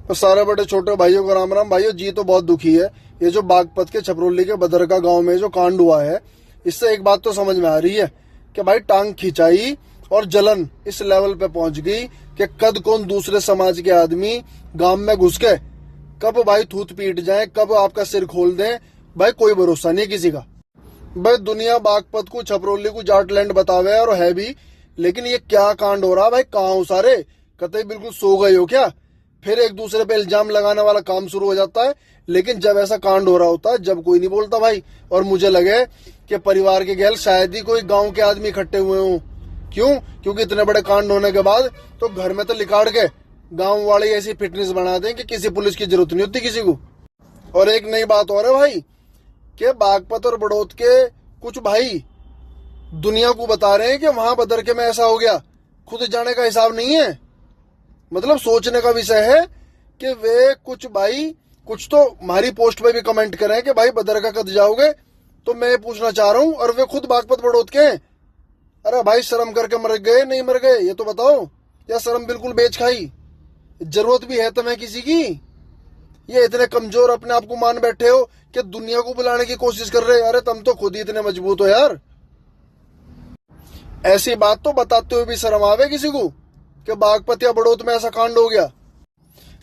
तो सारे बड़े छोटे भाइयों को राम राम। भाइयों जी तो बहुत दुखी है। ये जो बागपत के छपरोली के बदरका गांव में जो कांड हुआ है, इससे एक बात तो समझ में आ रही है कि भाई टांग खिंचाई और जलन इस लेवल पे पहुंच गई कि कद कौन दूसरे समाज के आदमी गांव में घुस के कब भाई थूत पीट जाए, कब आपका सिर खोल दें, भाई कोई भरोसा नहीं किसी का। भाई दुनिया बागपत को छपरोली को जाटलैंड बतावे और है भी, लेकिन ये क्या कांड हो रहा भाई? कहाँ हो सारे? कतई बिल्कुल सो गए हो क्या? फिर एक दूसरे पे इल्जाम लगाने वाला काम शुरू हो जाता है। लेकिन जब ऐसा कांड हो रहा होता है, जब कोई नहीं बोलता भाई। और मुझे लगे कि परिवार के गैल शायद ही कोई गांव के आदमी इकट्ठे हुए हों। क्यों? क्योंकि इतने बड़े कांड होने के बाद तो घर में तो लिकाड़ के गांव वाले ऐसी फिटनेस बना दें कि किसी पुलिस की जरूरत नहीं होती किसी को। और एक नई बात और है भाई कि बागपत और बड़ौद के कुछ भाई दुनिया को बता रहे हैं कि वहां बदरके में ऐसा हो गया। खुद जाने का हिसाब नहीं है। मतलब सोचने का विषय है कि वे कुछ भाई कुछ तो हमारी पोस्ट पे भी कमेंट करें कि भाई बदरका कद जाओगे। तो मैं पूछना चाह रहा हूं, और वे खुद बागपत बड़ौद के हैं। अरे भाई शर्म करके मर गए नहीं मर गए ये तो बताओ, या शर्म बिल्कुल बेच खाई? जरूरत भी है तुम्हें किसी की? ये इतने कमजोर अपने आप को मान बैठे हो कि दुनिया को बुलाने की कोशिश कर रहे। अरे तुम तो खुद ही इतने मजबूत हो यार। ऐसी बात तो बताते हुए भी शर्म आवे किसी को कि बागपत या बड़ौद में ऐसा कांड हो गया।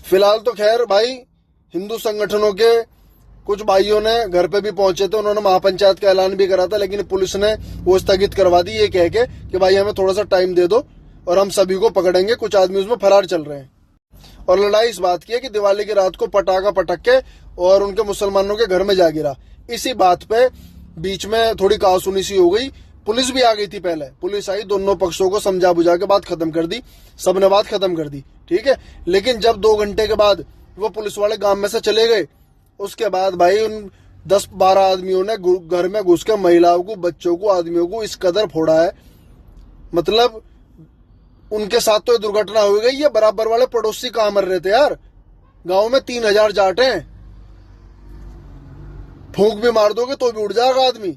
फिलहाल तो खैर भाई हिंदू संगठनों के कुछ भाइयों ने घर पे भी पहुंचे थे, उन्होंने महापंचायत का ऐलान भी करा था, लेकिन पुलिस ने वो स्थगित करवा दी ये कह के कि भाई हमें थोड़ा सा टाइम दे दो और हम सभी को पकड़ेंगे। कुछ आदमी उसमें फरार चल रहे हैं। और लड़ाई इस बात की है कि दिवाली की रात को पटाखा पटक के और उनके मुसलमानों के घर में जा गिरा। इसी बात पे बीच में थोड़ी कहासुनी सी हो गई। पुलिस भी आ गई थी। पहले पुलिस आई, दोनों पक्षों को समझा बुझा के बात खत्म कर दी, सबने बात खत्म कर दी, ठीक है। लेकिन जब 2 घंटे के बाद वो पुलिस वाले गांव में से चले गए, उसके बाद भाई उन 10-12 आदमियों ने घर में घुस के महिलाओं को, बच्चों को, आदमियों को इस कदर फोड़ा है। मतलब उनके साथ तो दुर्घटना हो गई। ये बराबर वाले पड़ोसी कहां मर रहे थे यार? गांव में 3000 जाट हैं। फूंक भी मार दोगे तो भी उड़ जाएगा आदमी।